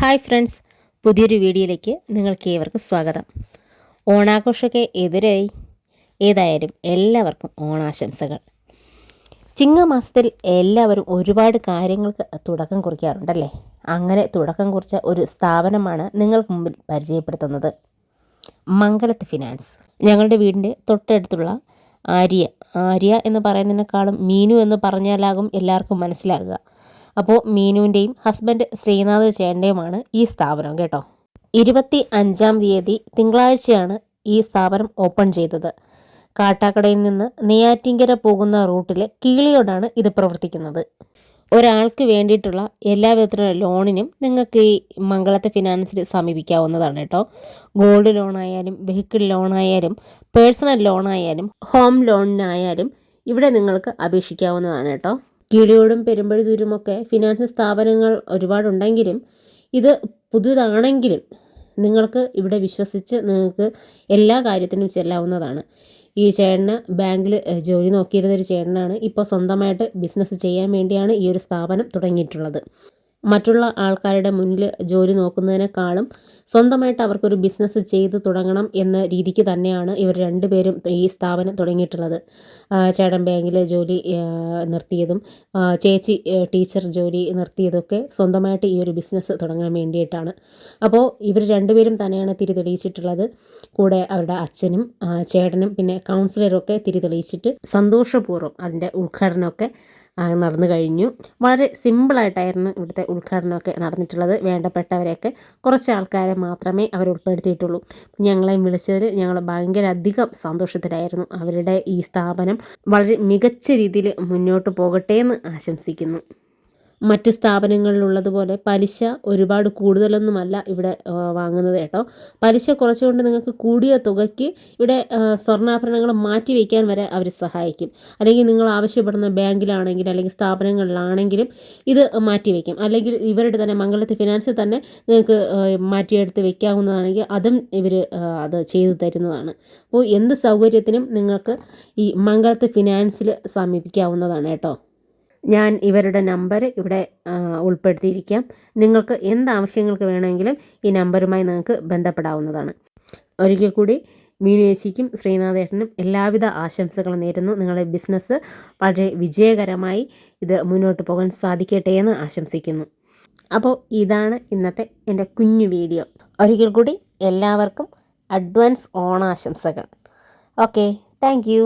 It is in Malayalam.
ഹായ് ഫ്രണ്ട്സ്, പുതിയൊരു വീഡിയോയിലേക്ക് നിങ്ങൾക്ക് ഏവർക്കും സ്വാഗതം. ഓണാഘോഷമൊക്കെ എതിരായി. ഏതായാലും എല്ലാവർക്കും ഓണാശംസകൾ. ചിങ്ങമാസത്തിൽ എല്ലാവരും ഒരുപാട് കാര്യങ്ങൾക്ക് തുടക്കം കുറിക്കാറുണ്ടല്ലേ. അങ്ങനെ തുടക്കം കുറിച്ച ഒരു സ്ഥാപനമാണ് നിങ്ങൾക്ക് മുമ്പിൽ പരിചയപ്പെടുത്തുന്നത്. മംഗലത്ത് ഫിനാൻസ്. ഞങ്ങളുടെ വീടിൻ്റെ തൊട്ടടുത്തുള്ള ആര്യ എന്ന് പറയുന്നതിനേക്കാളും മീനു എന്ന് പറഞ്ഞാലാകും എല്ലാവർക്കും മനസ്സിലാകുക. അപ്പോൾ മീനുവിൻ്റെയും ഹസ്ബൻഡ് ശ്രീനാഥ് ചേട്ടൻ്റെയുമാണ് ഈ സ്ഥാപനം കേട്ടോ. 25-ാം തീയതി തിങ്കളാഴ്ചയാണ് ഈ സ്ഥാപനം ഓപ്പൺ ചെയ്തത്. കാട്ടാക്കടയിൽ നിന്ന് നെയ്യാറ്റിൻകര പോകുന്ന റൂട്ടിൽ കീളിയോടാണ് ഇത് പ്രവർത്തിക്കുന്നത്. ഒരാൾക്ക് വേണ്ടിയിട്ടുള്ള എല്ലാവിധത്തിലുള്ള ലോണിനും നിങ്ങൾക്ക് ഈ മംഗളത്തെ ഫിനാൻസിൽ സമീപിക്കാവുന്നതാണ് കേട്ടോ. ഗോൾഡ് ലോണായാലും വെഹിക്കിൾ ലോണായാലും പേഴ്സണൽ ലോണായാലും ഹോം ലോണിനായാലും ഇവിടെ നിങ്ങൾക്ക് അപേക്ഷിക്കാവുന്നതാണ് കേട്ടോ. കീളിയോടും പെരുമ്പഴുതൂരുമൊക്കെ ഫിനാൻസ് സ്ഥാപനങ്ങൾ ഒരുപാടുണ്ടെങ്കിലും ഇത് പുതുതാണെങ്കിലും നിങ്ങൾക്ക് ഇവിടെ വിശ്വസിച്ച് നിങ്ങൾക്ക് എല്ലാ കാര്യത്തിനും ചെല്ലാവുന്നതാണ്. ഈ ചേട്ടന് ബാങ്കിൽ ജോലി നോക്കിയിരുന്നൊരു ചേട്ടനാണ്. ഇപ്പോൾ സ്വന്തമായിട്ട് ബിസിനസ് ചെയ്യാൻ വേണ്ടിയാണ് ഈ ഒരു സ്ഥാപനം തുടങ്ങിയിട്ടുള്ളത്. മറ്റുള്ള ആൾക്കാരുടെ മുന്നിൽ ജോലി നോക്കുന്നതിനേക്കാളും സ്വന്തമായിട്ട് അവർക്കൊരു ബിസിനസ് ചെയ്ത് തുടങ്ങണം എന്ന രീതിക്ക് തന്നെയാണ് ഇവർ രണ്ടുപേരും ഈ സ്ഥാപനം തുടങ്ങിയിട്ടുള്ളത്. ചേട്ടൻ ബാങ്കിൽ ജോലി നിർത്തിയതും ചേച്ചി ടീച്ചർ ജോലി നിർത്തിയതൊക്കെ സ്വന്തമായിട്ട് ഈ ഒരു ബിസിനസ് തുടങ്ങാൻ വേണ്ടിയിട്ടാണ്. അപ്പോൾ ഇവർ രണ്ടുപേരും തന്നെയാണ് തിരി തെളിയിച്ചിട്ടുള്ളത്. കൂടെ അവരുടെ അച്ഛനും ചേട്ടനും പിന്നെ കൗൺസിലറും ഒക്കെ തിരി തെളിയിച്ചിട്ട് സന്തോഷപൂർവ്വം അതിൻ്റെ ഉദ്ഘാടനമൊക്കെ നടന്നു കഴിഞ്ഞു. വളരെ സിമ്പിളായിട്ടായിരുന്നു ഇവിടുത്തെ ഉദ്ഘാടനമൊക്കെ നടന്നിട്ടുള്ളത്. വേണ്ടപ്പെട്ടവരെയൊക്കെ കുറച്ച് ആൾക്കാരെ മാത്രമേ അവർ ഉൾപ്പെടുത്തിയിട്ടുള്ളൂ. ഞങ്ങളെ വിളിച്ചതിൽ ഞങ്ങൾ ഭയങ്കര അധികം സന്തോഷത്തിലായിരുന്നു. അവരുടെ ഈ സ്ഥാപനം വളരെ മികച്ച രീതിയിൽ മുന്നോട്ട് പോകട്ടെ എന്ന് ആശംസിക്കുന്നു. മറ്റ് സ്ഥാപനങ്ങളിലുള്ളതുപോലെ പലിശ ഒരുപാട് കൂടുതലൊന്നുമല്ല ഇവിടെ വാങ്ങുന്നത് കേട്ടോ. പലിശ കുറച്ചുകൊണ്ട് നിങ്ങൾക്ക് കൂടിയ തുകയ്ക്ക് ഇവിടെ സ്വർണ്ണാഭരണങ്ങൾ മാറ്റി വയ്ക്കാൻ വരെ അവർ സഹായിക്കും. അല്ലെങ്കിൽ നിങ്ങൾ ആവശ്യപ്പെടുന്ന ബാങ്കിലാണെങ്കിൽ അല്ലെങ്കിൽ സ്ഥാപനങ്ങളിലാണെങ്കിലും ഇത് മാറ്റി വയ്ക്കും. അല്ലെങ്കിൽ ഇവരുടെ തന്നെ മംഗലത്ത് ഫിനാൻസിൽ തന്നെ നിങ്ങൾക്ക് മാറ്റിയെടുത്ത് വയ്ക്കാവുന്നതാണെങ്കിൽ അതും ഇവർ അത് ചെയ്തു തരുന്നതാണ്. അപ്പോൾ എന്ത് സൗകര്യത്തിനും നിങ്ങൾക്ക് ഈ മംഗലത്ത് ഫിനാൻസിൽ സമീപിക്കാവുന്നതാണ് കേട്ടോ. ഞാൻ ഇവരുടെ നമ്പർ ഇവിടെ ഉൾപ്പെടുത്തിയിരിക്കാം. നിങ്ങൾക്ക് എന്താവശ്യങ്ങൾക്ക് വേണമെങ്കിലും ഈ നമ്പറുമായി നിങ്ങൾക്ക് ബന്ധപ്പെടാവുന്നതാണ്. ഒരിക്കൽ കൂടി മീനു ചേച്ചിക്കും ശ്രീനാഥേട്ടനും എല്ലാവിധ ആശംസകളും നേരുന്നു. നിങ്ങളുടെ ബിസിനസ് വളരെ വിജയകരമായി ഇത് മുന്നോട്ട് പോകാൻ സാധിക്കട്ടെ എന്ന് ആശംസിക്കുന്നു. അപ്പോൾ ഇതാണ് ഇന്നത്തെ എൻ്റെ കുഞ്ഞു വീഡിയോ. ഒരിക്കൽ കൂടി എല്ലാവർക്കും അഡ്വാൻസ് ഓണാശംസകൾ. Okay, thank you.